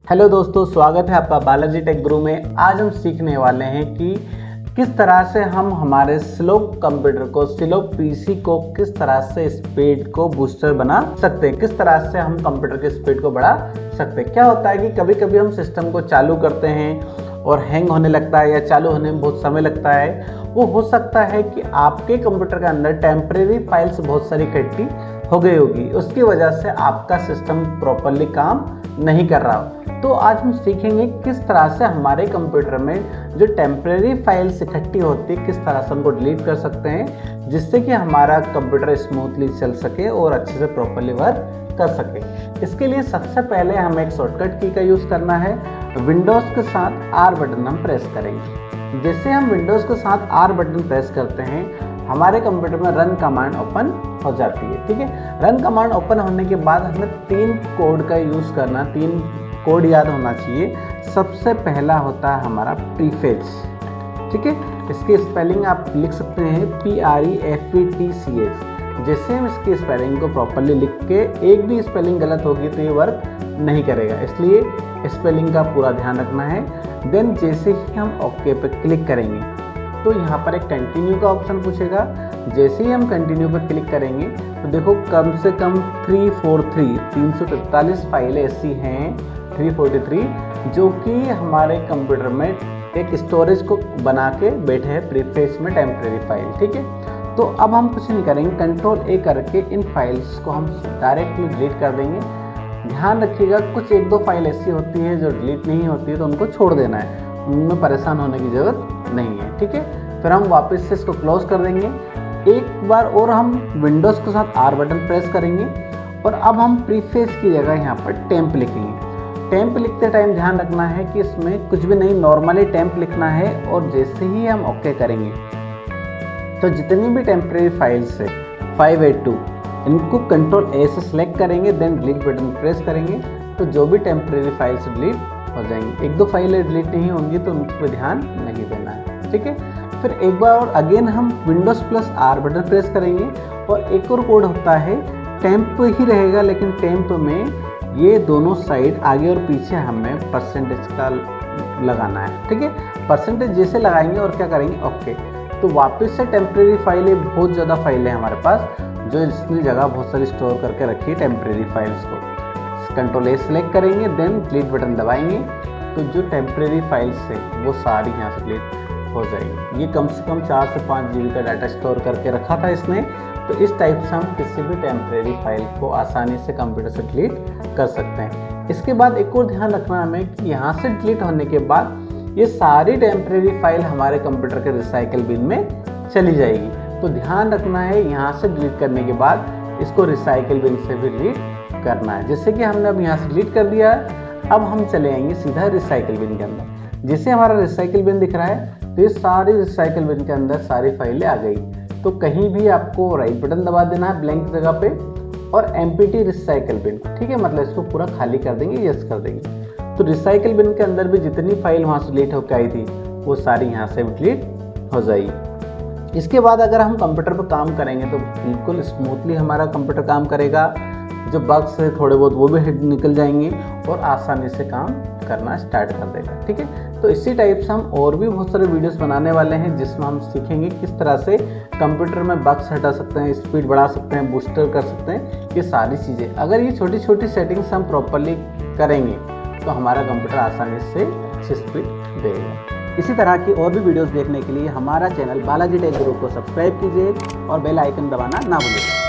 Hello दोस्तों, स्वागत है आपका बालाजी टेक गुरु में। आज हम सीखने वाले हैं कि किस तरह से हम हमारे स्लो कंप्यूटर को, स्लो पीसी को किस तरह से स्पीड को बूस्टर बना सकते हैं, किस तरह से हम कंप्यूटर की स्पीड को बढ़ा सकते हैं। क्या होता है कि कभी कभी हम सिस्टम को चालू करते हैं और हैंग होने लगता है या चालू होने में बहुत समय लगता है। वो हो सकता है कि आपके कंप्यूटर के अंदर टेम्परेरी फाइल्स बहुत सारी इकट्ठी हो गई होगी, उसकी वजह से आपका सिस्टम प्रॉपरली काम नहीं कर रहा हो। तो आज हम सीखेंगे किस तरह से हमारे कंप्यूटर में जो टेम्परेरी फाइल्स इकट्ठी होती है किस तरह से उनको डिलीट कर सकते हैं, जिससे कि हमारा कंप्यूटर स्मूथली चल सके और अच्छे से प्रॉपरली वर्क कर सके। इसके लिए सबसे पहले हमें एक शॉर्टकट की का यूज़ करना है। विंडोज़ के साथ आर बटन हम प्रेस करेंगे। जैसे हम विंडोज़ के साथ आर बटन प्रेस करते हैं, हमारे कंप्यूटर में रन कमांड ओपन हो जाती है। ठीक है, रन कमांड ओपन होने के बाद हमें 3 कोड का यूज़ करना, 3 कोड याद होना चाहिए। सबसे पहला होता है हमारा प्रीफेच। ठीक है, इसकी स्पेलिंग आप लिख सकते हैं PREFETCH। जैसे हम इसकी स्पेलिंग को प्रॉपरली लिख के, एक भी स्पेलिंग गलत होगी तो ये वर्क नहीं करेगा, इसलिए स्पेलिंग का पूरा ध्यान रखना है। देन जैसे ही हम ओके पे क्लिक करेंगे तो यहाँ पर एक कंटिन्यू का ऑप्शन पूछेगा। जैसे ही हम कंटिन्यू पर क्लिक करेंगे तो देखो कम से कम 343 फाइलें ऐसी हैं, 343, जो कि हमारे कंप्यूटर में एक स्टोरेज को बना के बैठे हैं प्रीफेच में टेम्परेरी फाइल। ठीक है, तो अब हम कुछ नहीं करेंगे, कंट्रोल A करके इन फाइल्स को हम डायरेक्टली डिलीट कर देंगे। ध्यान रखिएगा, कुछ 1-2 फाइल ऐसी होती है जो डिलीट नहीं होती है, तो उनको छोड़ देना है, उनमें परेशान होने की ज़रूरत नहीं है। ठीक है, फिर हम वापस से इसको क्लोज कर देंगे। एक बार और हम विंडोज़ के साथ आर बटन प्रेस करेंगे और अब हम प्रीफेच की जगह यहाँ पर टेम्प लिखेंगे। टेम्प लिखते टाइम ध्यान रखना है कि इसमें कुछ भी नहीं, नॉर्मली टेम्प लिखना है। और जैसे ही हम ओके करेंगे तो जितनी भी टेम्परेरी फाइल्स है 582, इनको कंट्रोल A से सिलेक्ट करेंगे, देन डिलीट बटन प्रेस करेंगे तो जो भी टेम्परेरी फाइल्स डिलीट हो जाएंगी। 1-2 फाइलें डिलीट नहीं होंगी तो उन पर ध्यान नहीं देना है। ठीक है, फिर एक बार और अगेन हम Windows plus are button press करेंगे और एक और कोड होता है, टेम्प ही रहेगा लेकिन टेम्प में ये दोनों साइड आगे और पीछे हमें परसेंटेज का लगाना है। ठीक है, परसेंटेज जैसे लगाएंगे और क्या करेंगे ओके, तो वापस से टेम्परेरी फाइलें, बहुत ज़्यादा फाइलें हमारे पास, जो इसने जगह बहुत सारी स्टोर करके रखी है टेम्परेरी फाइल्स को। कंट्रोल A सेलेक्ट करेंगे, देन डिलीट बटन दबाएंगे तो जो टेम्परेरी फाइल्स है वो सारी यहाँ से डिलीट हो जाएगी। ये कम से कम 4 से 5 GB का डाटा स्टोर करके रखा था इसने, तो इस टाइप से हम किसी भी टेम्परेरी फाइल को आसानी से कंप्यूटर से डिलीट कर सकते हैं। इसके बाद एक और ध्यान रखना हमें कि यहाँ से डिलीट होने के बाद ये सारी टेम्परेरी फाइल हमारे कंप्यूटर के रिसाइकल बिन में चली जाएगी। तो ध्यान रखना है, यहाँ से डिलीट करने के बाद इसको रिसाइकल बिन से भी डिलीट करना है। जैसे कि हमने अब यहाँ से डिलीट कर दिया है, अब हम चले आएंगे सीधा रिसाइकल बिन के अंदर। जैसे हमारा रिसाइकल बिन दिख रहा है तो ये सारी रिसाइकल बिन के अंदर सारी फाइलें आ गई। तो कहीं भी आपको राइट बटन दबा देना है ब्लैंक जगह पे और एम्प्टी रिसाइकल बिन। ठीक है, मतलब इसको पूरा खाली कर देंगे, यस कर देंगे। तो रिसाइकल बिन के अंदर भी जितनी फाइल वहाँ से डिलीट होकर आई थी वो सारी यहाँ से डिलीट हो जाएगी। इसके बाद अगर हम कंप्यूटर पर काम करेंगे तो बिल्कुल स्मूथली हमारा कंप्यूटर काम करेगा, जो बग्स है थोड़े बहुत वो भी निकल जाएंगे और आसानी से काम करना स्टार्ट कर देगा। ठीक है, तो इसी टाइप से हम और भी बहुत सारे वीडियोस बनाने वाले हैं जिसमें हम सीखेंगे किस तरह से कंप्यूटर में बग्स हटा सकते हैं, स्पीड बढ़ा सकते हैं, बूस्टर कर सकते हैं। ये सारी चीज़ें, अगर ये छोटी छोटी सेटिंग्स हम प्रॉपरली करेंगे तो हमारा कंप्यूटर आसानी से अच्छी स्पीड देगा। इसी तरह की और भी वीडियोस देखने के लिए हमारा चैनल बालाजी टेक गुरु को सब्सक्राइब कीजिए और बेल आइकन दबाना ना भूलिए।